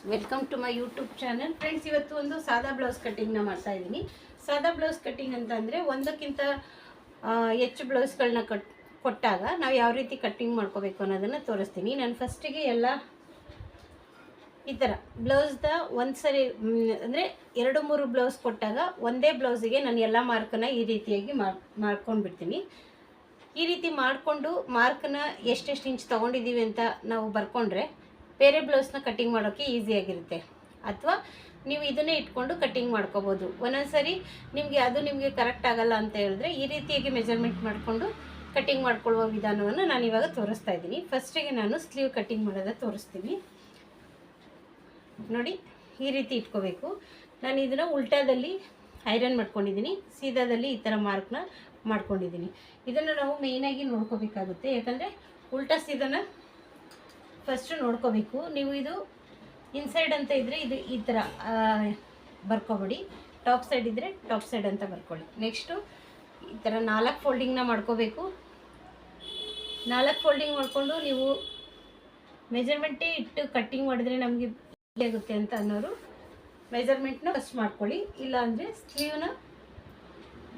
Welcome to my YouTube channel. Friends, ಇವತ್ತು ಒಂದು ಸಾದಾ ಬ್ಲೌಸ್ ಕಟ್ಟಿಂಗ್ನ ಮಾಡ್ತಾ ಇದ್ದೀನಿ. ಸಾದಾ ಬ್ಲೌಸ್ ಕಟ್ಟಿಂಗ್ ಅಂತ ಅಂದರೆ ಒಂದಕ್ಕಿಂತ ಹೆಚ್ಚು ಬ್ಲೌಸ್ಗಳನ್ನ ಕೊಟ್ಟಾಗ ನಾವು ಯಾವ ರೀತಿ ಕಟ್ಟಿಂಗ್ ಮಾಡ್ಕೋಬೇಕು ಅನ್ನೋದನ್ನು ತೋರಿಸ್ತೀನಿ. ನಾನು ಫಸ್ಟಿಗೆ ಎಲ್ಲ ಈ ಥರ ಬ್ಲೌಸ್ದ ಒಂದು ಸರಿ ಅಂದರೆ 2-3 ಬ್ಲೌಸ್ ಕೊಟ್ಟಾಗ ಒಂದೇ ಬ್ಲೌಸಿಗೆ ನಾನು ಎಲ್ಲ ಮಾರ್ಕನ್ನು ಈ ರೀತಿಯಾಗಿ ಮಾಡ್ಕೊಂಡು ಬಿಡ್ತೀನಿ. ಈ ರೀತಿ ಮಾಡಿಕೊಂಡು ಮಾರ್ಕನ್ನ ಎಷ್ಟೆಷ್ಟು ಇಂಚ್ ತೊಗೊಂಡಿದ್ದೀವಿ ಅಂತ ನಾವು ಬರ್ಕೊಂಡ್ರೆ ಬೇರೆ ಬ್ಲೌಸ್ನ ಕಟ್ಟಿಂಗ್ ಮಾಡೋಕ್ಕೆ ಈಸಿಯಾಗಿರುತ್ತೆ. ಅಥವಾ ನೀವು ಇದನ್ನೇ ಇಟ್ಕೊಂಡು ಕಟ್ಟಿಂಗ್ ಮಾಡ್ಕೋಬೋದು. ಒಂದೊಂದು ಸರಿ ನಿಮಗೆ ಕರೆಕ್ಟ್ ಆಗಲ್ಲ ಅಂತ ಹೇಳಿದ್ರೆ ಈ ರೀತಿಯಾಗಿ ಮೆಜರ್ಮೆಂಟ್ ಮಾಡಿಕೊಂಡು ಕಟ್ಟಿಂಗ್ ಮಾಡ್ಕೊಳ್ಳುವ ವಿಧಾನವನ್ನು ನಾನು ಇವಾಗ ತೋರಿಸ್ತಾ ಇದ್ದೀನಿ. ಫಸ್ಟಿಗೆ ನಾನು ಸ್ಲೀವ್ ಕಟ್ಟಿಂಗ್ ಮಾಡೋದ ತೋರಿಸ್ತೀನಿ. ನೋಡಿ, ಈ ರೀತಿ ಇಟ್ಕೋಬೇಕು. ನಾನು ಇದನ್ನು ಉಲ್ಟಾದಲ್ಲಿ ಐರನ್ ಮಾಡ್ಕೊಂಡಿದ್ದೀನಿ, ಸೀದಾದಲ್ಲಿ ಈ ಥರ ಮಾರ್ಕ್ನ ಮಾಡ್ಕೊಂಡಿದ್ದೀನಿ. ಇದನ್ನು ನಾವು ಮೇಯ್ನಾಗಿ ನೋಡ್ಕೋಬೇಕಾಗುತ್ತೆ. ಯಾಕಂದರೆ ಉಲ್ಟಾ ಸೀದನ ಫಸ್ಟು ನೋಡ್ಕೋಬೇಕು. ನೀವು ಇದು ಇನ್ಸೈಡ್ ಅಂತ ಇದ್ದರೆ ಇದು ಈ ಥರ ಬರ್ಕೊಬೇಡಿ, ಟಾಪ್ ಸೈಡ್ ಇದ್ದರೆ ಟಾಪ್ ಸೈಡ್ ಅಂತ ಬರ್ಕೊಳ್ಳಿ. ನೆಕ್ಸ್ಟು ಈ ಥರ 4 ಫೋಲ್ಡಿಂಗ್ನ ಮಾಡ್ಕೋಬೇಕು. 4 ಫೋಲ್ಡಿಂಗ್ ಮಾಡಿಕೊಂಡು ನೀವು ಮೆಜರ್ಮೆಂಟೇ ಇಟ್ಟು ಕಟ್ಟಿಂಗ್ ಮಾಡಿದ್ರೆ ನಮಗೆ ಆಗುತ್ತೆ ಅಂತ ಅನ್ನೋರು ಮೆಜರ್ಮೆಂಟ್ನ ಫಸ್ಟ್ ಮಾಡ್ಕೊಳ್ಳಿ. ಇಲ್ಲ ಅಂದರೆ ಸ್ಲೀವ್ನ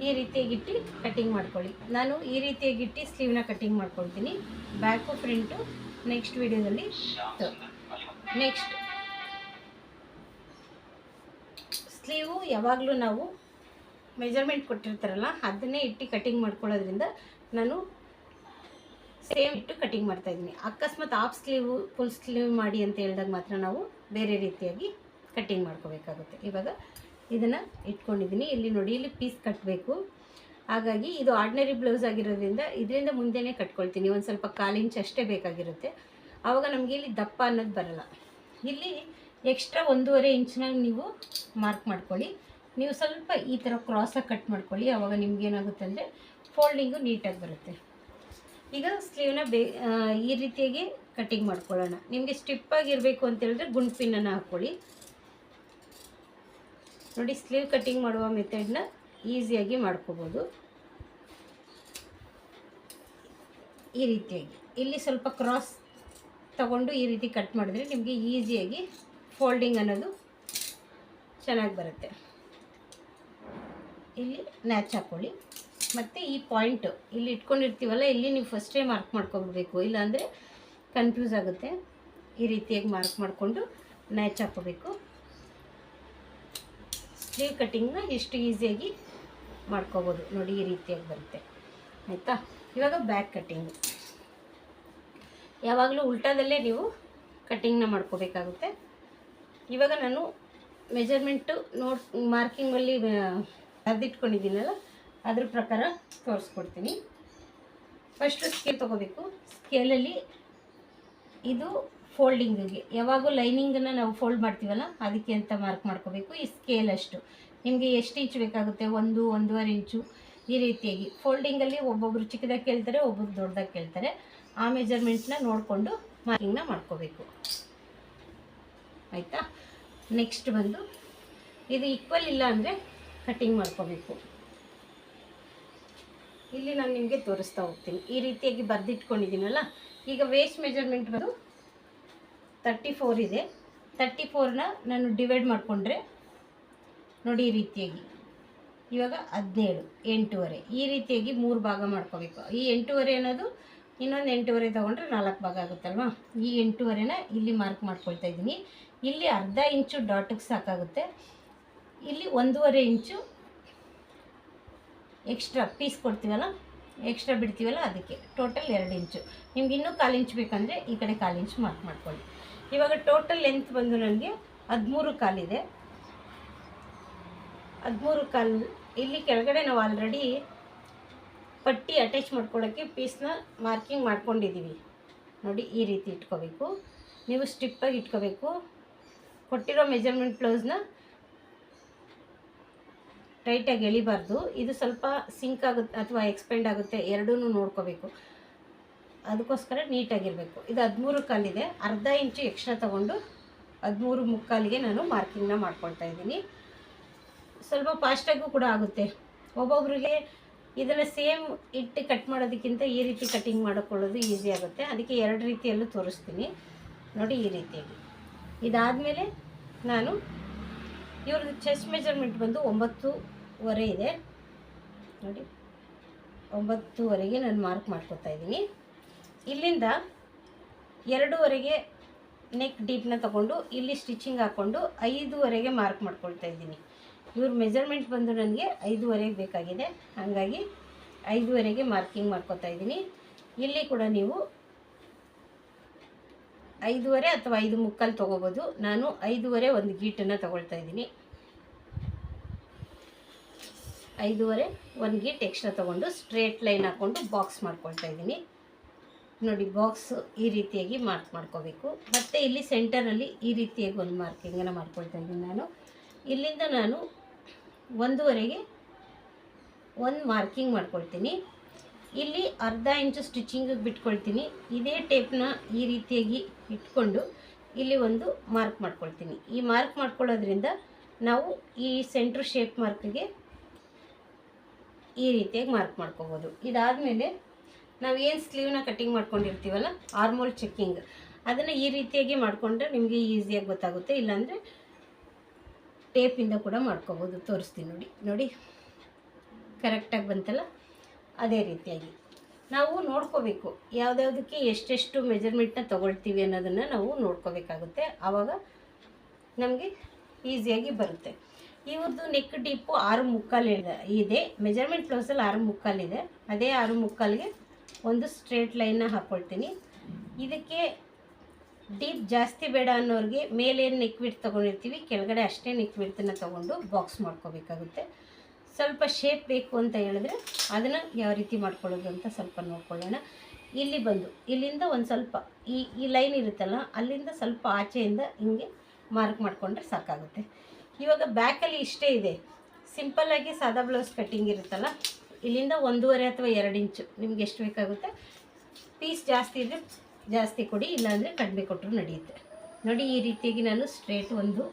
ಈ ರೀತಿಯಾಗಿಟ್ಟು ಕಟ್ಟಿಂಗ್ ಮಾಡ್ಕೊಳ್ಳಿ. ನಾನು ಈ ರೀತಿಯಾಗಿಟ್ಟು ಸ್ಲೀವ್ನ ಕಟ್ಟಿಂಗ್ ಮಾಡ್ಕೊಳ್ತೀನಿ, ಬ್ಯಾಕು ಫ್ರಂಟು ನೆಕ್ಸ್ಟ್ ವಿಡಿಯೋದಲ್ಲಿ. ನೆಕ್ಸ್ಟ್ ಸ್ಲೀವು ಯಾವಾಗಲೂ ನಾವು ಮೆಜರ್ಮೆಂಟ್ ಕೊಟ್ಟಿರ್ತಾರಲ್ಲ ಅದನ್ನೇ ಇಟ್ಟು ಕಟ್ಟಿಂಗ್ ಮಾಡ್ಕೊಳ್ಳೋದ್ರಿಂದ ನಾನು ಸೇಮ್ ಇಟ್ಟು ಕಟ್ಟಿಂಗ್ ಮಾಡ್ತಾಯಿದ್ದೀನಿ. ಅಕಸ್ಮಾತ್ ಹಾಫ್ ಸ್ಲೀವು ಫುಲ್ ಸ್ಲೀವ್ ಮಾಡಿ ಅಂತ ಹೇಳಿದಾಗ ಮಾತ್ರ ನಾವು ಬೇರೆ ರೀತಿಯಾಗಿ ಕಟ್ಟಿಂಗ್ ಮಾಡ್ಕೋಬೇಕಾಗುತ್ತೆ. ಇವಾಗ ಇದನ್ನು ಇಟ್ಕೊಂಡಿದ್ದೀನಿ. ಇಲ್ಲಿ ನೋಡಿ, ಇಲ್ಲಿ ಪೀಸ್ ಕಟ್ಟಬೇಕು. ಹಾಗಾಗಿ ಇದು ಆರ್ಡಿನರಿ ಬ್ಲೌಸ್ ಆಗಿರೋದ್ರಿಂದ ಇದರಿಂದ ಮುಂದೆನೇ ಕಟ್ಕೊಳ್ತೀನಿ. ಒಂದು ಸ್ವಲ್ಪ 1/4 ಇಂಚ್ ಅಷ್ಟೇ ಬೇಕಾಗಿರುತ್ತೆ. ಆವಾಗ ನಮಗೆ ಇಲ್ಲಿ ದಪ್ಪ ಅನ್ನೋದು ಬರಲ್ಲ. ಇಲ್ಲಿ ಎಕ್ಸ್ಟ್ರಾ 1.5 ಇಂಚ್ನಾಗ ನೀವು ಮಾರ್ಕ್ ಮಾಡ್ಕೊಳ್ಳಿ. ನೀವು ಸ್ವಲ್ಪ ಈ ಥರ ಕ್ರಾಸಾಗಿ ಕಟ್ ಮಾಡ್ಕೊಳ್ಳಿ. ಆವಾಗ ನಿಮ್ಗೇನಾಗುತ್ತೆ ಅಂದರೆ ಫೋಲ್ಡಿಂಗು ನೀಟಾಗಿ ಬರುತ್ತೆ. ಈಗ ಸ್ಲೀವ್ನ ಈ ರೀತಿಯಾಗಿ ಕಟ್ಟಿಂಗ್ ಮಾಡ್ಕೊಳ್ಳೋಣ. ನಿಮಗೆ ಸ್ಟಿಪ್ಪಾಗಿರಬೇಕು ಅಂತೇಳಿದ್ರೆ ಗುಂಡು ಪಿನ್ನನ್ನು ಹಾಕ್ಕೊಳ್ಳಿ. ನೋಡಿ, ಸ್ಲೀವ್ ಕಟ್ಟಿಂಗ್ ಮಾಡುವ ಮೆಥಡ್ನ ಈಸಿಯಾಗಿ ಮಾಡ್ಕೋಬೋದು. ಈ ರೀತಿಯಾಗಿ ಇಲ್ಲಿ ಸ್ವಲ್ಪ ಕ್ರಾಸ್ ತಗೊಂಡು ಈ ರೀತಿ ಕಟ್ ಮಾಡಿದ್ರೆ ನಿಮಗೆ ಈಸಿಯಾಗಿ ಫೋಲ್ಡಿಂಗ್ ಅನ್ನೋದು ಚೆನ್ನಾಗಿ ಬರುತ್ತೆ. ಇಲ್ಲಿ ನ್ಯಾಚ್ ಹಾಕ್ಕೊಳ್ಳಿ. ಮತ್ತು ಈ ಪಾಯಿಂಟು ಇಲ್ಲಿ ಇಟ್ಕೊಂಡಿರ್ತೀವಲ್ಲ, ಇಲ್ಲಿ ನೀವು ಫಸ್ಟೇ ಮಾರ್ಕ್ ಮಾಡ್ಕೊಬಿಡ್ಬೇಕು, ಇಲ್ಲಾಂದರೆ ಕನ್ಫ್ಯೂಸ್ ಆಗುತ್ತೆ. ಈ ರೀತಿಯಾಗಿ ಮಾರ್ಕ್ ಮಾಡಿಕೊಂಡು ನ್ಯಾಚ್ ಹಾಕ್ಕೋಬೇಕು. ಸ್ಲೀವ್ ಕಟ್ಟಿಂಗ್ನ ಎಷ್ಟು ಈಸಿಯಾಗಿ ಮಾಡ್ಕೋಬೋದು ನೋಡಿ, ಈ ರೀತಿಯಾಗಿ ಬರುತ್ತೆ. ಆಯಿತಾ? ಇವಾಗ ಬ್ಯಾಕ್ ಕಟ್ಟಿಂಗು ಯಾವಾಗಲೂ ಉಲ್ಟಾದಲ್ಲೇ ನೀವು ಕಟ್ಟಿಂಗ್ನ ಮಾಡ್ಕೋಬೇಕಾಗುತ್ತೆ. ಇವಾಗ ನಾನು ಮೆಜರ್ಮೆಂಟು ಮಾರ್ಕಿಂಗಲ್ಲಿ ಬರೆದಿಟ್ಕೊಂಡಿದ್ದೀನಲ್ಲ ಅದ್ರ ಪ್ರಕಾರ ತೋರಿಸ್ಕೊಡ್ತೀನಿ. ಫಸ್ಟು ಸ್ಕೇಲ್ ತೊಗೋಬೇಕು. ಸ್ಕೇಲಲ್ಲಿ ಇದು ಫೋಲ್ಡಿಂಗಿಗೆ, ಯಾವಾಗೂ ಲೈನಿಂಗನ್ನು ನಾವು ಫೋಲ್ಡ್ ಮಾಡ್ತೀವಲ್ಲ ಅದಕ್ಕೆ ಅಂತ ಮಾರ್ಕ್ ಮಾಡ್ಕೋಬೇಕು. ಈ ಸ್ಕೇಲ್ ಅಷ್ಟು ನಿಮಗೆ ಎಷ್ಟು ಇಂಚು ಬೇಕಾಗುತ್ತೆ, 1-1.5 ಇಂಚು ಈ ರೀತಿಯಾಗಿ. ಫೋಲ್ಡಿಂಗಲ್ಲಿ ಒಬ್ಬೊಬ್ಬರು ಚಿಕ್ಕದಾಗಿ ಕೇಳ್ತಾರೆ, ಒಬ್ಬೊಬ್ರು ದೊಡ್ಡದಾಗಿ ಕೇಳ್ತಾರೆ. ಆ ಮೆಜರ್ಮೆಂಟ್ನ ನೋಡಿಕೊಂಡು ಮಾರ್ಕಿಂಗ್ನ ಮಾಡ್ಕೋಬೇಕು. ಆಯಿತಾ? ನೆಕ್ಸ್ಟ್ ಬಂದು ಇದು ಈಕ್ವಲ್ ಇಲ್ಲ ಅಂದರೆ ಕಟ್ಟಿಂಗ್ ಮಾಡ್ಕೋಬೇಕು. ಇಲ್ಲಿ ನಾನು ನಿಮಗೆ ತೋರಿಸ್ತಾ ಹೋಗ್ತೀನಿ. ಈ ರೀತಿಯಾಗಿ ಬರೆದಿಟ್ಕೊಂಡಿದ್ದೀನಲ್ಲ, ಈಗ ವೇಸ್ಟ್ ಮೆಜರ್ಮೆಂಟ್ ಬಂದು 34 ಇದೆ. 34ನ ನಾನು ಡಿವೈಡ್ ಮಾಡಿಕೊಂಡ್ರೆ ನೋಡಿ ಈ ರೀತಿಯಾಗಿ ಇವಾಗ 17, 8.5 ಈ ರೀತಿಯಾಗಿ 3 ಭಾಗ ಮಾಡ್ಕೋಬೇಕು. ಈ 8.5 ಅನ್ನೋದು ಇನ್ನೊಂದು 8.5 ತೊಗೊಂಡ್ರೆ 4 ಭಾಗ ಆಗುತ್ತಲ್ವ. ಈ 8.5ನ ಇಲ್ಲಿ ಮಾರ್ಕ್ ಮಾಡ್ಕೊಳ್ತಾ ಇದ್ದೀನಿ. ಇಲ್ಲಿ ಅರ್ಧ ಇಂಚು ಡಾಟಿಗೆ ಸಾಕಾಗುತ್ತೆ. ಇಲ್ಲಿ 1.5 ಇಂಚು ಎಕ್ಸ್ಟ್ರಾ ಪೀಸ್ ಕೊಡ್ತೀವಲ್ಲ, ಎಕ್ಸ್ಟ್ರಾ ಬಿಡ್ತೀವಲ್ಲ, ಅದಕ್ಕೆ ಟೋಟಲ್ 2 ಇಂಚು. ನಿಮ್ಗೆ ಇನ್ನೂ 1/4 ಇಂಚ್ ಬೇಕಂದರೆ ಈ ಕಡೆ 1/4 ಇಂಚ್ ಮಾರ್ಕ್ ಮಾಡ್ಕೊಳ್ಳಿ. ಇವಾಗ ಟೋಟಲ್ ಲೆಂತ್ ಬಂದು ನನಗೆ 13.25 ಇದೆ. 13.25 ಇಲ್ಲಿ ಕೆಳಗಡೆ ನಾವು ಆಲ್ರೆಡಿ ಪಟ್ಟಿ ಅಟ್ಯಾಚ್ ಮಾಡ್ಕೊಳ್ಳೋಕ್ಕೆ ಪೀಸ್ನ ಮಾರ್ಕಿಂಗ್ ಮಾಡ್ಕೊಂಡಿದ್ದೀವಿ. ನೋಡಿ, ಈ ರೀತಿ ಇಟ್ಕೋಬೇಕು. ನೀವು ಸ್ಟಿಪ್ಪಾಗಿ ಇಟ್ಕೋಬೇಕು. ಕೊಟ್ಟಿರೋ ಮೆಜರ್ಮೆಂಟ್ ಬ್ಲೌಸ್ನ ಟೈಟಾಗಿ ಎಳಿಬಾರ್ದು. ಇದು ಸ್ವಲ್ಪ ಸಿಂಕ್ ಆಗುತ್ತೆ ಅಥವಾ ಎಕ್ಸ್ಪೆಂಡ್ ಆಗುತ್ತೆ, ಎರಡೂ ನೋಡ್ಕೋಬೇಕು. ಅದಕ್ಕೋಸ್ಕರ ನೀಟಾಗಿರಬೇಕು. ಇದು 13.25 ಇದೆ. ಅರ್ಧ ಇಂಚು ಎಕ್ಸ್ಟ್ರಾ ತೊಗೊಂಡು 13.25ಗೆ ನಾನು ಮಾರ್ಕಿಂಗ್ನ ಮಾಡ್ಕೊಳ್ತಾ ಇದ್ದೀನಿ. ಸ್ವಲ್ಪ ಫಾಸ್ಟಾಗೂ ಕೂಡ ಆಗುತ್ತೆ. ಒಬ್ಬೊಬ್ರಿಗೆ ಇದನ್ನು ಸೇಮ್ ಇಟ್ಟು ಕಟ್ ಮಾಡೋದಕ್ಕಿಂತ ಈ ರೀತಿ ಕಟ್ಟಿಂಗ್ ಮಾಡಿಕೊಳ್ಳೋದು ಈಸಿ ಆಗುತ್ತೆ. ಅದಕ್ಕೆ 2 ರೀತಿಯಲ್ಲೂ ತೋರಿಸ್ತೀನಿ ನೋಡಿ. ಈ ರೀತಿಯಾಗಿ ಇದಾದಮೇಲೆ ನಾನು ಇವ್ರದ್ದು ಚೆಸ್ಟ್ ಮೆಜರ್ಮೆಂಟ್ ಬಂದು 9.5 ಇದೆ ನೋಡಿ. 9.5ಗೆ ನಾನು ಮಾರ್ಕ್ ಮಾಡ್ಕೊತಾ ಇದ್ದೀನಿ. ಇಲ್ಲಿಂದ 2.5ಗೆ ನೆಕ್ ಡೀಪ್ನ ತೊಗೊಂಡು ಇಲ್ಲಿ ಸ್ಟಿಚಿಂಗ್ ಹಾಕ್ಕೊಂಡು 5.5ಗೆ ಮಾರ್ಕ್ ಮಾಡ್ಕೊಳ್ತಾ ಇದ್ದೀನಿ. ಇವ್ರ ಮೆಜರ್ಮೆಂಟ್ ಬಂದು ನನಗೆ 5.5ಗೆ ಬೇಕಾಗಿದೆ, ಹಾಗಾಗಿ 5.5ಗೆ ಮಾರ್ಕಿಂಗ್ ಮಾಡ್ಕೊತಾ ಇದ್ದೀನಿ. ಇಲ್ಲಿ ಕೂಡ ನೀವು 5.5 ಅಥವಾ 5.75 ತೊಗೋಬೋದು. ನಾನು 5.5 ಒಂದು ಗೀಟನ್ನು ತೊಗೊಳ್ತಾ ಇದ್ದೀನಿ. 5.5 ಒಂದು ಗೀಟ್ ಎಕ್ಸ್ಟ್ರಾ ತೊಗೊಂಡು ಸ್ಟ್ರೇಟ್ ಲೈನ್ ಹಾಕ್ಕೊಂಡು ಬಾಕ್ಸ್ ಮಾಡ್ಕೊಳ್ತಾ ಇದ್ದೀನಿ ನೋಡಿ. ಬಾಕ್ಸ್ ಈ ರೀತಿಯಾಗಿ ಮಾರ್ಕ್ ಮಾಡ್ಕೋಬೇಕು. ಮತ್ತು ಇಲ್ಲಿ ಸೆಂಟರಲ್ಲಿ ಈ ರೀತಿಯಾಗಿ ಒಂದು ಮಾರ್ಕಿಂಗನ್ನು ಮಾಡ್ಕೊಳ್ತಾ ಇದ್ದೀನಿ ನಾನು. ಇಲ್ಲಿಂದ ನಾನು 1.5ಗೆ ಒಂದು ಮಾರ್ಕಿಂಗ್ ಮಾಡ್ಕೊಳ್ತೀನಿ. ಇಲ್ಲಿ ಅರ್ಧ ಇಂಚು ಸ್ಟಿಚಿಂಗಿಗೆ ಬಿಟ್ಕೊಳ್ತೀನಿ. ಇದೇ ಟೇಪ್ನ ಈ ರೀತಿಯಾಗಿ ಇಟ್ಕೊಂಡು ಇಲ್ಲಿ ಒಂದು ಮಾರ್ಕ್ ಮಾಡ್ಕೊಳ್ತೀನಿ. ಈ ಮಾರ್ಕ್ ಮಾಡ್ಕೊಳ್ಳೋದ್ರಿಂದ ನಾವು ಈ ಸೆಂಟ್ರ್ ಶೇಪ್ ಮಾರ್ಕ್ಗೆ ಈ ರೀತಿಯಾಗಿ ಮಾರ್ಕ್ ಮಾಡ್ಕೋಬೋದು. ಇದಾದಮೇಲೆ ನಾವು ಏನು ಸ್ಲೀವ್ನ ಕಟ್ಟಿಂಗ್ ಮಾಡ್ಕೊಂಡಿರ್ತೀವಲ್ಲ, ಆರ್ಮೋಲ್ ಚೆಕ್ಕಿಂಗ್, ಅದನ್ನು ಈ ರೀತಿಯಾಗಿ ಮಾಡಿಕೊಂಡ್ರೆ ನಿಮಗೆ ಈಸಿಯಾಗಿ ಗೊತ್ತಾಗುತ್ತೆ. ಇಲ್ಲಾಂದರೆ ಟೇಪಿಂದ ಕೂಡ ಮಾಡ್ಕೋಬೋದು. ತೋರಿಸ್ತೀನಿ ನೋಡಿ. ನೋಡಿ ಕರೆಕ್ಟಾಗಿ ಬಂತಲ್ಲ, ಅದೇ ರೀತಿಯಾಗಿ ನಾವು ನೋಡ್ಕೋಬೇಕು ಯಾವುದ್ಯಾವುದಕ್ಕೆ ಎಷ್ಟೆಷ್ಟು ಮೆಜರ್ಮೆಂಟ್ನ ತೊಗೊಳ್ತೀವಿ ಅನ್ನೋದನ್ನು ನಾವು ನೋಡ್ಕೋಬೇಕಾಗುತ್ತೆ. ಆವಾಗ ನಮಗೆ ಈಸಿಯಾಗಿ ಬರುತ್ತೆ. ಇವ್ರದ್ದು ನೆಕ್ ಡೀಪು 6.75 ಇದೆ. ಮೆಜರ್ಮೆಂಟ್ ಬ್ಲೌಸಲ್ಲಿ 6.75 ಇದೆ. ಅದೇ 6.75ಗೆ ಒಂದು ಸ್ಟ್ರೇಟ್ ಲೈನ್ನ ಹಾಕ್ಕೊಳ್ತೀನಿ. ಇದಕ್ಕೆ ಡೀಪ್ ಜಾಸ್ತಿ ಬೇಡ ಅನ್ನೋರಿಗೆ ಮೇಲೇನು ನೆಕ್ ವಿಡ್ತ್ ತೊಗೊಂಡಿರ್ತೀವಿ, ಕೆಳಗಡೆ ಅಷ್ಟೇ ನೆಕ್ ವಿಡ್ತನ್ನು ತೊಗೊಂಡು ಬಾಕ್ಸ್ ಮಾಡ್ಕೋಬೇಕಾಗುತ್ತೆ. ಸ್ವಲ್ಪ ಶೇಪ್ ಬೇಕು ಅಂತ ಹೇಳಿದ್ರೆ ಅದನ್ನು ಯಾವ ರೀತಿ ಮಾಡ್ಕೊಳ್ಳೋದು ಅಂತ ಸ್ವಲ್ಪ ನೋಡ್ಕೊಳ್ಳೋಣ. ಇಲ್ಲಿ ಬಂದು ಇಲ್ಲಿಂದ ಒಂದು ಸ್ವಲ್ಪ ಈ ಲೈನ್ ಇರುತ್ತಲ್ಲ, ಅಲ್ಲಿಂದ ಸ್ವಲ್ಪ ಆಚೆಯಿಂದ ಹಿಂಗೆ ಮಾರ್ಕ್ ಮಾಡಿಕೊಂಡ್ರೆ ಸಾಕಾಗುತ್ತೆ. ಇವಾಗ ಬ್ಯಾಕಲ್ಲಿ ಇಷ್ಟೇ ಇದೆ. ಸಿಂಪಲ್ಲಾಗಿ ಸಾದಾ ಬ್ಲೌಸ್ ಕಟ್ಟಿಂಗ್ ಇರುತ್ತಲ್ಲ, ಇಲ್ಲಿಂದ 1.5 ಅಥವಾ 2 ಇಂಚು ನಿಮ್ಗೆ ಎಷ್ಟು ಬೇಕಾಗುತ್ತೆ. ಪೀಸ್ ಜಾಸ್ತಿ ಇದ್ದರೆ ಜಾಸ್ತಿ ಕೊಡಿ, ಇಲ್ಲಾಂದರೆ ಕಡಿಮೆ ಕೊಟ್ಟರು ನಡೆಯುತ್ತೆ ನೋಡಿ. ಈ ರೀತಿಯಾಗಿ ನಾನು ಸ್ಟ್ರೇಟ್ ಒಂದು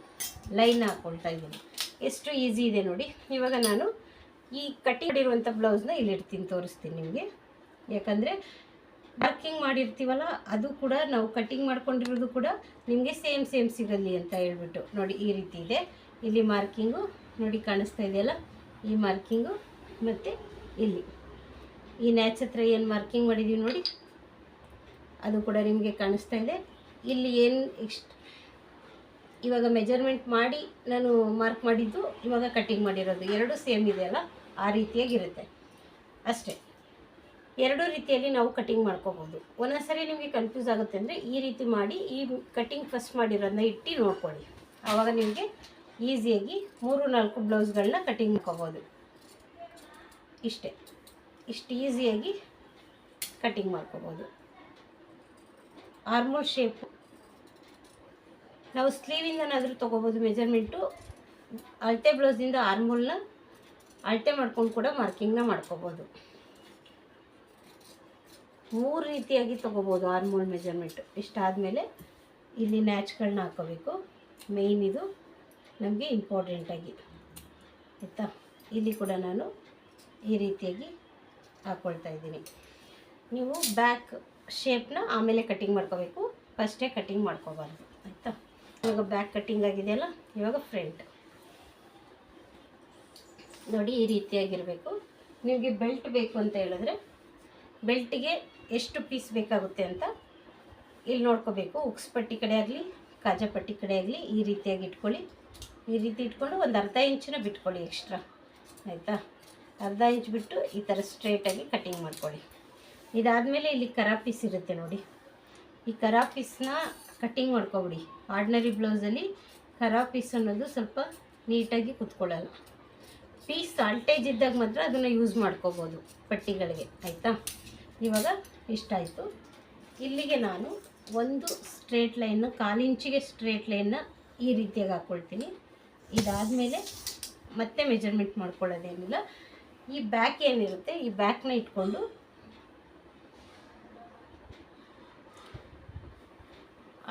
ಲೈನ್ ಹಾಕ್ಕೊಳ್ತಾ ಇದ್ದೀನಿ. ಎಷ್ಟು ಈಸಿ ಇದೆ ನೋಡಿ. ಇವಾಗ ನಾನು ಈ ಕಟ್ಟಿಂಗ್ ಮಾಡಿರುವಂಥ ಬ್ಲೌಸ್ನ ಇಲ್ಲಿ ಇಡ್ತೀನಿ, ತೋರಿಸ್ತೀನಿ ನಿಮಗೆ. ಯಾಕಂದರೆ ಮಾರ್ಕಿಂಗ್ ಮಾಡಿರ್ತೀವಲ್ಲ, ಅದು ಕೂಡ ನಾವು ಕಟ್ಟಿಂಗ್ ಮಾಡ್ಕೊಂಡಿರೋದು ಕೂಡ ನಿಮಗೆ ಸೇಮ್ ಸಿಗಲಿ ಅಂತ ಹೇಳ್ಬಿಟ್ಟು ನೋಡಿ. ಈ ರೀತಿ ಇದೆ. ಇಲ್ಲಿ ಮಾರ್ಕಿಂಗು ನೋಡಿ ಕಾಣಿಸ್ತಾ ಇದೆಯಲ್ಲ, ಈ ಮಾರ್ಕಿಂಗು ಮತ್ತು ಇಲ್ಲಿ ಈ ನ್ಯಾಚ್ ಹತ್ರ ಏನು ಮಾರ್ಕಿಂಗ್ ಮಾಡಿದ್ದೀವಿ ನೋಡಿ, ಅದು ಕೂಡ ನಿಮಗೆ ಕಾಣಿಸ್ತಾ ಇದೆ. ಇಲ್ಲಿ ಏನು ಇವಾಗ ಮೆಜರ್ಮೆಂಟ್ ಮಾಡಿ ನಾನು ಮಾರ್ಕ್ ಮಾಡಿದ್ದು, ಇವಾಗ ಕಟ್ಟಿಂಗ್ ಮಾಡಿರೋದು ಎರಡು ಸೇಮ್ ಇದೆಯಲ್ಲ, ಆ ರೀತಿಯಾಗಿರುತ್ತೆ ಅಷ್ಟೇ. ಎರಡೂ ರೀತಿಯಲ್ಲಿ ನಾವು ಕಟ್ಟಿಂಗ್ ಮಾಡ್ಕೋಬೋದು. ಒಂದೊಂದು ಸರಿ ನಿಮಗೆ ಕನ್ಫ್ಯೂಸ್ ಆಗುತ್ತೆ ಅಂದರೆ ಈ ರೀತಿ ಮಾಡಿ ಈ ಕಟ್ಟಿಂಗ್ ಫಸ್ಟ್ ಮಾಡಿರೋದನ್ನ ಇಟ್ಟು ನೋಡ್ಕೊಳ್ಳಿ. ಆವಾಗ ನಿಮಗೆ ಈಸಿಯಾಗಿ 3-4 ಬ್ಲೌಸ್ಗಳನ್ನ ಕಟ್ಟಿಂಗ್ ಮಾಡ್ಕೋಬೋದು. ಇಷ್ಟು ಈಸಿಯಾಗಿ ಕಟ್ಟಿಂಗ್ ಮಾಡ್ಕೋಬೋದು. ಆರ್ಮೋಲ್ ಶೇಪು ನಾವು ಸ್ಲೀವಿಂದನಾದರೂ ತೊಗೋಬೋದು ಮೆಜರ್ಮೆಂಟು. ಅಳತೆ ಬ್ಲೌಸಿಂದ ಆರ್ಮೋಲ್ನ ಅಳತೆ ಮಾಡ್ಕೊಂಡು ಕೂಡ ಮಾರ್ಕಿಂಗ್ನ ಮಾಡ್ಕೋಬೋದು. 3 ರೀತಿಯಾಗಿ ತೊಗೋಬೋದು ಆರ್ಮೋಲ್ ಮೆಜರ್ಮೆಂಟು. ಇಷ್ಟಾದಮೇಲೆ ಇಲ್ಲಿ ನ್ಯಾಚ್ಗಳನ್ನ ಹಾಕೋಬೇಕು. ಮೇಯ್ನ್ ಇದು ನಮಗೆ ಇಂಪಾರ್ಟೆಂಟಾಗಿ ಆಯಿತಾ. ಇಲ್ಲಿ ಕೂಡ ನಾನು ಈ ರೀತಿಯಾಗಿ ಹಾಕ್ಕೊಳ್ತಾ ಇದ್ದೀನಿ. ನೀವು ಬ್ಯಾಕ್ ಶೇಪ್ನ ಆಮೇಲೆ ಕಟ್ಟಿಂಗ್ ಮಾಡ್ಕೋಬೇಕು, ಫಸ್ಟೇ ಕಟ್ಟಿಂಗ್ ಮಾಡ್ಕೋಬಾರ್ದು ಆಯಿತಾ. ಇವಾಗ ಬ್ಯಾಕ್ ಕಟ್ಟಿಂಗ್ ಆಗಿದೆಯಲ್ಲ, ಇವಾಗ ಫ್ರಂಟ್ ನೋಡಿ ಈ ರೀತಿಯಾಗಿರಬೇಕು. ನಿಮಗೆ ಬೆಲ್ಟ್ ಬೇಕು ಅಂತ ಹೇಳಿದ್ರೆ ಬೆಲ್ಟಿಗೆ ಎಷ್ಟು ಪೀಸ್ ಬೇಕಾಗುತ್ತೆ ಅಂತ ಇಲ್ಲಿ ನೋಡ್ಕೋಬೇಕು. ಉಕ್ಸ್ ಪಟ್ಟಿ ಕಡೆ ಆಗಲಿ ಕಾಜಾ ಪಟ್ಟಿ ಕಡೆ ಆಗಲಿ ಈ ರೀತಿಯಾಗಿ ಇಟ್ಕೊಳ್ಳಿ. ಈ ರೀತಿ ಇಟ್ಕೊಂಡು ಒಂದು ಅರ್ಧ ಇಂಚನ್ನ ಬಿಟ್ಕೊಳ್ಳಿ ಎಕ್ಸ್ಟ್ರಾ ಆಯಿತಾ. ಅರ್ಧ ಇಂಚ್ ಬಿಟ್ಟು ಈ ಥರ ಸ್ಟ್ರೇಟಾಗಿ ಕಟ್ಟಿಂಗ್ ಮಾಡ್ಕೊಳ್ಳಿ. ಇದಾದಮೇಲೆ ಇಲ್ಲಿ ಕರಾ ಪೀಸ್ ಇರುತ್ತೆ ನೋಡಿ, ಈ ಕರಾ ಪೀಸ್ನ ಕಟ್ಟಿಂಗ್ ಮಾಡ್ಕೊಬಿಡಿ. ಆರ್ಡಿನರಿ ಬ್ಲೌಸಲ್ಲಿ ಕರಾ ಪೀಸ್ ಅನ್ನೋದು ಸ್ವಲ್ಪ ನೀಟಾಗಿ ಕುತ್ಕೊಳ್ಳಲ್ಲ. ಪೀಸ್ ಸಾಲ್ಟೇಜ್ ಇದ್ದಾಗ ಮಾತ್ರ ಅದನ್ನು ಯೂಸ್ ಮಾಡ್ಕೋಬೋದು ಪಟ್ಟಿಗಳಿಗೆ ಆಯಿತಾ. ಇವಾಗ ಇಷ್ಟಾಯಿತು. ಇಲ್ಲಿಗೆ ನಾನು ಒಂದು ಸ್ಟ್ರೇಟ್ ಲೈನ್ನ 1/4 ಇಂಚಿಗೆ ಸ್ಟ್ರೇಟ್ ಲೈನ್ನ ಈ ರೀತಿಯಾಗಿ ಹಾಕ್ಕೊಳ್ತೀನಿ. ಇದಾದಮೇಲೆ ಮತ್ತೆ ಮೆಜರ್ಮೆಂಟ್ ಮಾಡ್ಕೊಳ್ಳೋದೇನಿಲ್ಲ. ಈ ಬ್ಯಾಕ್ ಏನಿರುತ್ತೆ ಈ ಬ್ಯಾಕ್ನ ಇಟ್ಕೊಂಡು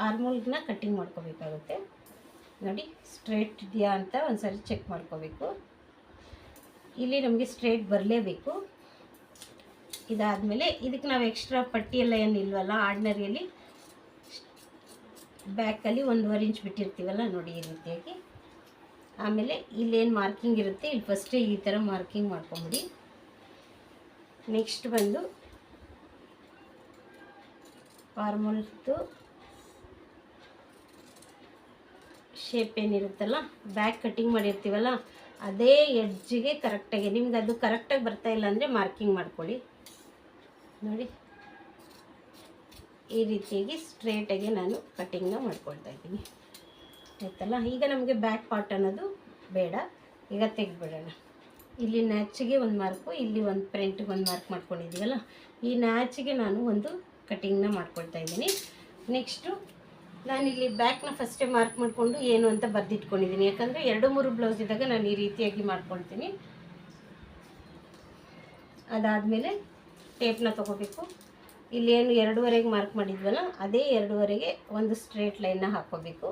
ಆರ್ಮೋಲ್ನ ಕಟ್ಟಿಂಗ್ ಮಾಡ್ಕೋಬೇಕಾಗುತ್ತೆ ನೋಡಿ. ಸ್ಟ್ರೇಟ್ ಇದೆಯಾ ಅಂತ ಒಂದು ಸರಿ ಚೆಕ್ ಮಾಡ್ಕೋಬೇಕು. ಇಲ್ಲಿ ನಮಗೆ ಸ್ಟ್ರೇಟ್ ಬರಲೇಬೇಕು. ಇದಾದಮೇಲೆ ಇದಕ್ಕೆ ನಾವು ಎಕ್ಸ್ಟ್ರಾ ಪಟ್ಟಿ ಎಲ್ಲ ಏನಿಲ್ವಲ್ಲ, ಆರ್ಡಿನರಿಯಲ್ಲಿ ಬ್ಯಾಕಲ್ಲಿ 1.5 ಇಂಚ್ ಬಿಟ್ಟಿರ್ತೀವಲ್ಲ ನೋಡಿ ಈ ರೀತಿಯಾಗಿ. ಆಮೇಲೆ ಇಲ್ಲೇನು ಮಾರ್ಕಿಂಗ್ ಇರುತ್ತೆ ಇಲ್ಲಿ ಫಸ್ಟೇ ಈ ಥರ ಮಾರ್ಕಿಂಗ್ ಮಾಡ್ಕೊಂಬಿಡಿ. ನೆಕ್ಸ್ಟ್ ಬಂದು ಫಾರ್ಮಲ್ದು ಶೇಪ್ ಏನಿರುತ್ತಲ್ಲ ಬ್ಯಾಕ್ ಕಟ್ಟಿಂಗ್ ಮಾಡಿರ್ತೀವಲ್ಲ ಅದೇ ಎಡ್ಜಿಗೆ ಕರೆಕ್ಟಾಗಿ, ನಿಮ್ಗೆ ಅದು ಕರೆಕ್ಟಾಗಿ ಬರ್ತಾ ಇಲ್ಲ ಅಂದರೆ ಮಾರ್ಕಿಂಗ್ ಮಾಡ್ಕೊಳ್ಳಿ. ನೋಡಿ ಈ ರೀತಿಯಾಗಿ ಸ್ಟ್ರೇಟಾಗಿ ನಾನು ಕಟ್ಟಿಂಗ್ನ ಮಾಡ್ಕೊಳ್ತಾ ಇದ್ದೀನಿ ಆಯ್ತಲ್ಲ. ಈಗ ನಮಗೆ ಬ್ಯಾಕ್ ಪಾರ್ಟ್ ಅನ್ನೋದು ಬೇಡ, ಈಗ ತೆಗೆದುಬಿಡೋಣ. ಇಲ್ಲಿ ನ್ಯಾಚಿಗೆ ಒಂದು ಮಾರ್ಕು, ಇಲ್ಲಿ ಒಂದು ಫ್ರಂಟಿಗೆ ಒಂದು ಮಾರ್ಕ್ ಮಾಡ್ಕೊಂಡಿದ್ದೀವಲ್ಲ, ಈ ನ್ಯಾಚಿಗೆ ನಾನು ಒಂದು ಕಟ್ಟಿಂಗ್ನ ಮಾಡ್ಕೊಳ್ತಾ ಇದ್ದೀನಿ. ನೆಕ್ಸ್ಟು ನಾನಿಲ್ಲಿ ಬ್ಯಾಕ್ನ ಫಸ್ಟೇ ಮಾರ್ಕ್ ಮಾಡಿಕೊಂಡು ಏನು ಅಂತ ಬರೆದಿಟ್ಕೊಂಡಿದ್ದೀನಿ, ಯಾಕಂದರೆ 2-3 ಬ್ಲೌಸ್ ಇದ್ದಾಗ ನಾನು ಈ ರೀತಿಯಾಗಿ ಮಾಡ್ಕೊಳ್ತೀನಿ. ಅದಾದಮೇಲೆ ಟೇಪ್ನ ತೊಗೋಬೇಕು. ಇಲ್ಲೇನು 2.5ಗೆ ಮಾರ್ಕ್ ಮಾಡಿದ್ವಲ್ಲ ಅದೇ 2.5ಗೆ ಒಂದು ಸ್ಟ್ರೇಟ್ ಲೈನ್ನ ಹಾಕ್ಕೋಬೇಕು.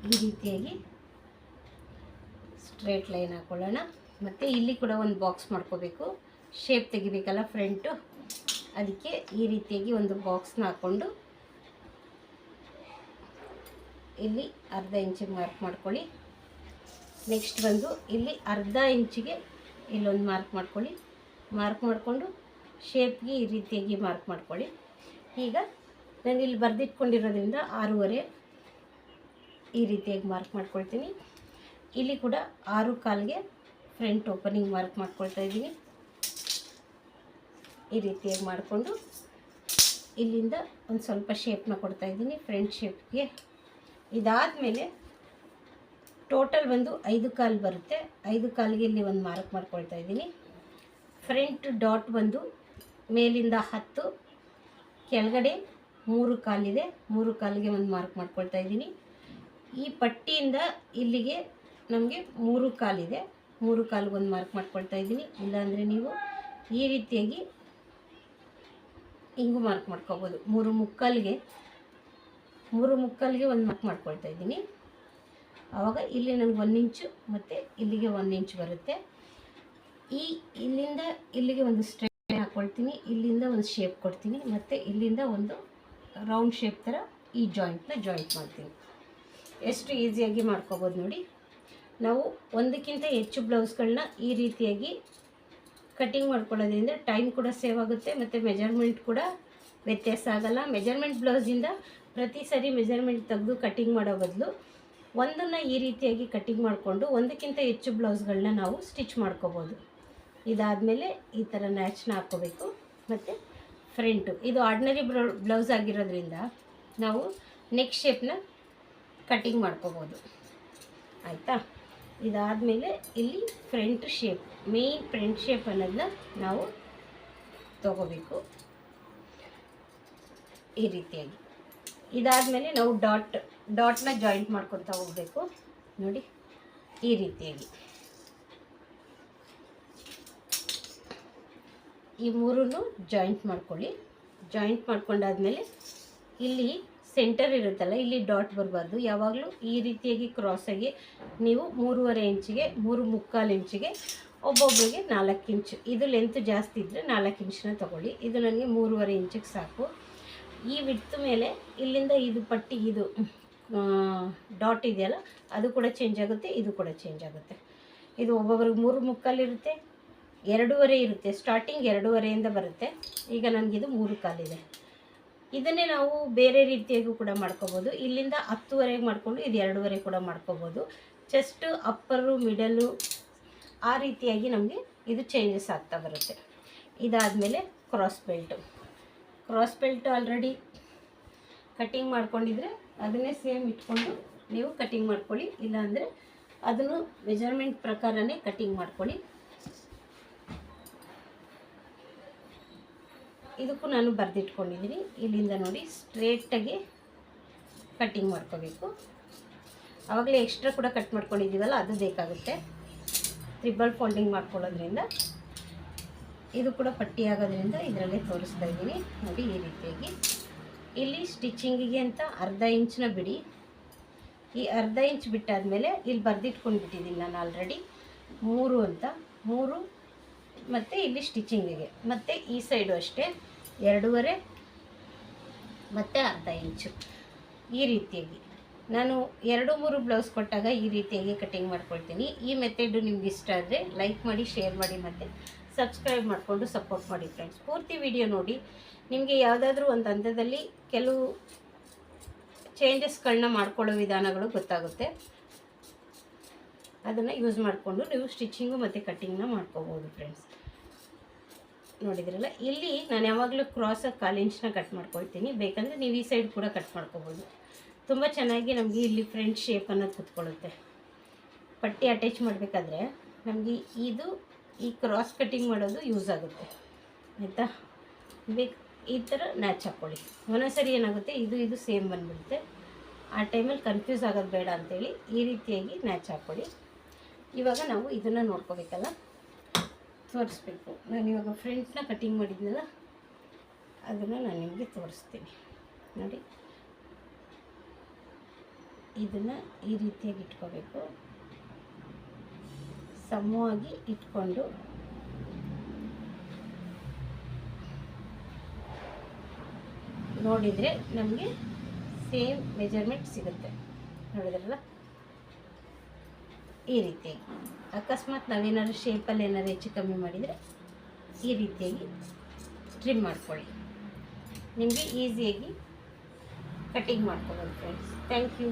ಈ ರೀತಿಯಾಗಿ ಸ್ಟ್ರೇಟ್ ಲೈನ್ ಹಾಕ್ಕೊಳ್ಳೋಣ. ಮತ್ತು ಇಲ್ಲಿ ಕೂಡ ಒಂದು ಬಾಕ್ಸ್ ಮಾಡ್ಕೋಬೇಕು, ಶೇಪ್ ತೆಗಿಬೇಕಲ್ಲ ಫ್ರಂಟು, ಅದಕ್ಕೆ ಈ ರೀತಿಯಾಗಿ ಒಂದು ಬಾಕ್ಸ್ನ ಹಾಕ್ಕೊಂಡು ಇಲ್ಲಿ ಅರ್ಧ ಇಂಚಿಗೆ ಮಾರ್ಕ್ ಮಾಡ್ಕೊಳ್ಳಿ. ನೆಕ್ಸ್ಟ್ ಬಂದು ಇಲ್ಲಿ ಅರ್ಧ ಇಂಚಿಗೆ ಇಲ್ಲೊಂದು ಮಾರ್ಕ್ ಮಾಡ್ಕೊಳ್ಳಿ. ಮಾರ್ಕ್ ಮಾಡಿಕೊಂಡು ಶೇಪ್ಗೆ ಈ ರೀತಿಯಾಗಿ ಮಾರ್ಕ್ ಮಾಡ್ಕೊಳ್ಳಿ. ಈಗ ನಾನು ಇಲ್ಲಿ ಬರೆದಿಟ್ಕೊಂಡಿರೋದ್ರಿಂದ 6.5 ಈ ರೀತಿಯಾಗಿ ಮಾರ್ಕ್ ಮಾಡ್ಕೊಳ್ತೀನಿ. ಇಲ್ಲಿ ಕೂಡ 6.25ಗೆ ಫ್ರಂಟ್ ಓಪನಿಂಗ್ ಮಾರ್ಕ್ ಮಾಡ್ಕೊಳ್ತಾ ಇದ್ದೀನಿ. ಈ ರೀತಿಯಾಗಿ ಮಾಡಿಕೊಂಡು ಇಲ್ಲಿಂದ ಒಂದು ಸ್ವಲ್ಪ ಶೇಪ್ನ ಕೊಡ್ತಾ ಇದ್ದೀನಿ ಫ್ರಂಟ್ ಶೇಪ್ಗೆ. ಇದಾದಮೇಲೆ ಟೋಟಲ್ ಬಂದು 5.25 ಬರುತ್ತೆ. 5.25ಗೆ ಇಲ್ಲಿ ಒಂದು ಮಾರ್ಕ್ ಮಾಡ್ಕೊಳ್ತಾ ಇದ್ದೀನಿ. ಫ್ರಂಟ್ ಡಾಟ್ ಬಂದು ಮೇಲಿಂದ 10, ಕೆಳಗಡೆ 3.25 ಇದೆ, 3.25ಗೆ ಒಂದು ಮಾರ್ಕ್ ಮಾಡ್ಕೊಳ್ತಾ ಇದ್ದೀನಿ. ಈ ಪಟ್ಟಿಯಿಂದ ಇಲ್ಲಿಗೆ ನಮಗೆ 3.25 ಇದೆ, 3.25ಗೆ ಒಂದು ಮಾರ್ಕ್ ಮಾಡ್ಕೊಳ್ತಾ ಇದ್ದೀನಿ. ಇಲ್ಲಾಂದರೆ ನೀವು ಈ ರೀತಿಯಾಗಿ ಹಿಂಗೂ ಮಾರ್ಕ್ ಮಾಡ್ಕೋಬೋದು. 3.25ಗೆ ಒಂದು ಮಾರ್ಕ್ ಮಾಡ್ಕೊಳ್ತಾ ಇದ್ದೀನಿ. ಆವಾಗ ಇಲ್ಲಿ ನನಗೆ 1 ಇಂಚು ಮತ್ತು ಇಲ್ಲಿಗೆ 1 ಇಂಚ್ ಬರುತ್ತೆ. ಇಲ್ಲಿಂದ ಇಲ್ಲಿಗೆ ಒಂದು ಸ್ಟ್ರೇಟ್ ಹಾಕ್ಕೊಳ್ತೀನಿ, ಇಲ್ಲಿಂದ ಒಂದು ಶೇಪ್ ಕೊಡ್ತೀನಿ, ಮತ್ತು ಇಲ್ಲಿಂದ ಒಂದು ರೌಂಡ್ ಶೇಪ್ ಥರ ಈ ಜಾಯಿಂಟ್ ಮಾಡ್ತೀನಿ. ಎಷ್ಟು ಈಸಿಯಾಗಿ ಮಾಡ್ಕೋಬೋದು ನೋಡಿ. ನಾವು ಒಂದಕ್ಕಿಂತ ಹೆಚ್ಚು ಬ್ಲೌಸ್ಗಳನ್ನ ಈ ರೀತಿಯಾಗಿ ಕಟ್ಟಿಂಗ್ ಮಾಡ್ಕೊಳ್ಳೋದ್ರಿಂದ ಟೈಮ್ ಕೂಡ ಸೇವ್ ಆಗುತ್ತೆ, ಮತ್ತು ಮೆಜರ್ಮೆಂಟ್ ಕೂಡ ವ್ಯತ್ಯಾಸ ಆಗಲ್ಲ. ಮೆಜರ್ಮೆಂಟ್ ಬ್ಲೌಸಿಂದ ಪ್ರತಿ ಸರಿ ಮೆಜರ್ಮೆಂಟ್ ತೆಗೆದು ಕಟ್ಟಿಂಗ್ ಮಾಡೋ ಬದಲು ಒಂದನ್ನು ಈ ರೀತಿಯಾಗಿ ಕಟ್ಟಿಂಗ್ ಮಾಡಿಕೊಂಡು ಒಂದಕ್ಕಿಂತ ಹೆಚ್ಚು ಬ್ಲೌಸ್ಗಳನ್ನ ನಾವು ಸ್ಟಿಚ್ ಮಾಡ್ಕೋಬೋದು. ಇದಾದಮೇಲೆ ಈ ಥರ ನ್ಯಾಚ್ನ ಹಾಕ್ಕೋಬೇಕು. ಮತ್ತು ಫ್ರಂಟು ಇದು ಆರ್ಡಿನರಿ ಬ್ಲೌಸ್ ಆಗಿರೋದ್ರಿಂದ ನಾವು ನೆಕ್ ಶೇಪ್ನ ಕಟ್ಟಿಂಗ್ ಮಾಡ್ಕೋಬೋದು ಆಯಿತಾ. ಇದಾದಮೇಲೆ ಇಲ್ಲಿ front shape, main front shape ಅನ್ನೋದನ್ನ ನಾವು ತಗೋಬೇಕು ಈ ರೀತಿಯಾಗಿ. ಇದಾದಮೇಲೆ ನಾವು ಡಾಟ್ನ ಜಾಯಿಂಟ್ ಮಾಡ್ಕೊತಾ ಹೋಗಬೇಕು ನೋಡಿ ಈ ರೀತಿಯಾಗಿ. ಈ ಮೂರನ್ನು ಜಾಯಿಂಟ್ ಮಾಡ್ಕೊಳ್ಳಿ. ಜಾಯಿಂಟ್ ಮಾಡ್ಕೊಂಡಾದ್ಮೇಲೆ ಇಲ್ಲಿ ಸೆಂಟರ್ ಇರುತ್ತಲ್ಲ, ಇಲ್ಲಿ ಡಾಟ್ ಬರಬಾರ್ದು. ಯಾವಾಗಲೂ ಈ ರೀತಿಯಾಗಿ ಕ್ರಾಸಾಗಿ ನೀವು 3.25 ಇಂಚಿಗೆ 3.25 ಇಂಚಿಗೆ ಒಬ್ಬೊಬ್ಬರಿಗೆ 4 ಇಂಚು, ಇದು ಲೆಂತ್ ಜಾಸ್ತಿ ಇದ್ದರೆ 4 ಇಂಚನ್ನ ತೊಗೊಳ್ಳಿ. ಇದು ನನಗೆ 3.25 ಇಂಚಿಗೆ ಸಾಕು. ಈ ವಿಡ್ತ್ ಮೇಲೆ ಇಲ್ಲಿಂದ ಇದು ಪಟ್ಟಿ, ಇದು ಡಾಟ್ ಇದೆಯಲ್ಲ ಅದು ಕೂಡ ಚೇಂಜ್ ಆಗುತ್ತೆ, ಇದು ಕೂಡ ಚೇಂಜ್ ಆಗುತ್ತೆ. ಇದು ಒಬ್ಬೊಬ್ರಿಗೆ 3.25 ಇರುತ್ತೆ, 2.5 ಇರುತ್ತೆ. ಸ್ಟಾರ್ಟಿಂಗ್ 2.5ಇಂದ ಬರುತ್ತೆ. ಈಗ ನನಗಿದು 3.25 ಇದೆ. ಇದನ್ನೇ ನಾವು ಬೇರೆ ರೀತಿಯಾಗೂ ಕೂಡ ಮಾಡ್ಕೋಬೋದು. ಇಲ್ಲಿಂದ 10.25ಗೆ ಮಾಡಿಕೊಂಡು ಇದು 2.5 ಕೂಡ ಮಾಡ್ಕೋಬೋದು. ಚೆಸ್ಟ್, ಅಪ್ಪರು, ಮಿಡಲು ಆ ರೀತಿಯಾಗಿ ನಮಗೆ ಇದು ಚೇಂಜಸ್ ಆಗ್ತಾ ಬರುತ್ತೆ. ಇದಾದಮೇಲೆ ಕ್ರಾಸ್ ಬೆಲ್ಟು ಆಲ್ರೆಡಿ ಕಟ್ಟಿಂಗ್ ಮಾಡ್ಕೊಂಡಿದ್ರೆ ಅದನ್ನೇ ಸೇಮ್ ಇಟ್ಕೊಂಡು ನೀವು ಕಟ್ಟಿಂಗ್ ಮಾಡ್ಕೊಳ್ಳಿ. ಇಲ್ಲಾಂದರೆ ಅದನ್ನು ಮೆಜರ್ಮೆಂಟ್ ಪ್ರಕಾರನೇ ಕಟ್ಟಿಂಗ್ ಮಾಡ್ಕೊಳ್ಳಿ. ಇದಕ್ಕೂ ನಾನು ಬರೆದಿಟ್ಕೊಂಡಿದ್ದೀನಿ. ಇಲ್ಲಿಂದ ನೋಡಿ ಸ್ಟ್ರೇಟಾಗಿ ಕಟ್ಟಿಂಗ್ ಮಾಡ್ಕೋಬೇಕು. ಆವಾಗಲೇ ಎಕ್ಸ್ಟ್ರಾ ಕೂಡ ಕಟ್ ಮಾಡ್ಕೊಂಡಿದ್ದೀವಲ್ಲ ಅದು ಬೇಕಾಗುತ್ತೆ. ಟ್ರಿಬಲ್ ಫೋಲ್ಡಿಂಗ್ ಮಾಡ್ಕೊಳ್ಳೋದ್ರಿಂದ ಇದು ಕೂಡ ಪಟ್ಟಿ ಆಗೋದ್ರಿಂದ ಇದರಲ್ಲೇ ತೋರಿಸ್ತಾ ಇದ್ದೀನಿ ನೋಡಿ ಈ ರೀತಿಯಾಗಿ. ಇಲ್ಲಿ ಸ್ಟಿಚಿಂಗಿಗೆ ಅಂತ ಅರ್ಧ ಇಂಚನ್ನ ಬಿಡಿ. ಈ ಅರ್ಧ ಇಂಚ್ ಬಿಟ್ಟಾದಮೇಲೆ ಇಲ್ಲಿ ಬರೆದಿಟ್ಕೊಂಡ್ಬಿಟ್ಟಿದ್ದೀನಿ ನಾನು ಆಲ್ರೆಡಿ 3 ಅಂತ, 3 ಮತ್ತು ಇಲ್ಲಿ ಸ್ಟಿಚಿಂಗಿಗೆ. ಮತ್ತು ಈ ಸೈಡು ಅಷ್ಟೇ 2.5 ಮತ್ತು ಅರ್ಧ ಇಂಚು ಈ ರೀತಿಯಾಗಿ. ನಾನು 2-3 ಬ್ಲೌಸ್ ಕೊಟ್ಟಾಗ ಈ ರೀತಿಯಾಗಿ ಕಟಿಂಗ್ ಮಾಡ್ಕೊಳ್ತೀನಿ. ಈ ಮೆಥಡು ನಿಮ್ಗೆ ಇಷ್ಟ ಆದರೆ ಲೈಕ್ ಮಾಡಿ, ಶೇರ್ ಮಾಡಿ ಮತ್ತು ಸಬ್ಸ್ಕ್ರೈಬ್ ಮಾಡಿಕೊಂಡು ಸಪೋರ್ಟ್ ಮಾಡಿ ಫ್ರೆಂಡ್ಸ್. ಪೂರ್ತಿ ವಿಡಿಯೋ ನೋಡಿ. ನಿಮಗೆ ಯಾವುದಾದ್ರೂ ಒಂದು ಹಂತದಲ್ಲಿ ಕೆಲವು ಚೇಂಜಸ್ಗಳನ್ನ ಮಾಡ್ಕೊಳ್ಳೋ ವಿಧಾನಗಳು ಗೊತ್ತಾಗುತ್ತೆ. ಅದನ್ನು ಯೂಸ್ ಮಾಡಿಕೊಂಡು ನೀವು ಸ್ಟಿಚಿಂಗು ಮತ್ತು ಕಟ್ಟಿಂಗ್ನ ಮಾಡ್ಕೋಬೋದು ಫ್ರೆಂಡ್ಸ್. ನೋಡಿದ್ರಲ್ಲ, ಇಲ್ಲಿ ನಾನು ಯಾವಾಗಲೂ ಕ್ರಾಸಾಗಿ 1/4 ಇಂಚನ್ನ ಕಟ್ ಮಾಡ್ಕೊಳ್ತೀನಿ. ಬೇಕಂದರೆ ನೀವು ಈ ಸೈಡ್ ಕೂಡ ಕಟ್ ಮಾಡ್ಕೋಬೋದು. ತುಂಬ ಚೆನ್ನಾಗಿ ನಮಗೆ ಇಲ್ಲಿ ಫ್ರಂಟ್ ಶೇಪ್ ಅನ್ನೋದು ಕೂತ್ಕೊಳ್ಳುತ್ತೆ. ಪಟ್ಟಿ ಅಟ್ಯಾಚ್ ಮಾಡಬೇಕಾದ್ರೆ ನಮಗೆ ಈ ಕ್ರಾಸ್ ಕಟ್ಟಿಂಗ್ ಮಾಡೋದು ಯೂಸ್ ಆಗುತ್ತೆ, ಆಯಿತಾ. ಈ ಥರ ನ್ಯಾಚ್ ಹಾಕ್ಕೊಳ್ಳಿ. ಒಂದೊಂದ್ಸರಿ ಏನಾಗುತ್ತೆ, ಇದು ಸೇಮ್ ಬಂದುಬಿಡುತ್ತೆ. ಆ ಟೈಮಲ್ಲಿ ಕನ್ಫ್ಯೂಸ್ ಆಗೋದು ಬೇಡ ಅಂಥೇಳಿ ಈ ರೀತಿಯಾಗಿ ನ್ಯಾಚ್ ಹಾಕ್ಕೊಳ್ಳಿ. ಇವಾಗ ನಾವು ಇದನ್ನು ನೋಡ್ಕೋಬೇಕಲ್ಲ, ತೋರಿಸ್ಬೇಕು. ನಾನು ಇವಾಗ ಫ್ರಂಟ್ನ ಕಟ್ಟಿಂಗ್ ಮಾಡಿದ್ನಲ್ಲ, ಅದನ್ನು ನಾನು ನಿಮಗೆ ತೋರಿಸ್ತೀನಿ ನೋಡಿ. ಇದನ್ನು ಈ ರೀತಿಯಾಗಿ ಇಟ್ಕೋಬೇಕು. ಸಮವಾಗಿ ಇಟ್ಕೊಂಡು ನೋಡಿದರೆ ನಮಗೆ ಸೇಮ್ ಮೆಜರ್ಮೆಂಟ್ ಸಿಗುತ್ತೆ. ನೋಡಿದ್ರಲ್ಲ, ಈ ರೀತಿಯಾಗಿ. ಅಕಸ್ಮಾತ್ ನಾವೇನಾದ್ರು ಶೇಪಲ್ಲಿ ಏನಾದ್ರು ಹೆಚ್ಚು ಕಮ್ಮಿ ಮಾಡಿದರೆ ಈ ರೀತಿಯಾಗಿ ಟ್ರಿಮ್ ಮಾಡ್ಕೊಳ್ಳಿ. ನಿಮಗೆ ಈಸಿಯಾಗಿ ಕಟಿಂಗ್ ಮಾಡ್ಕೊಬೋದು ಫ್ರೆಂಡ್ಸ್. Thank you.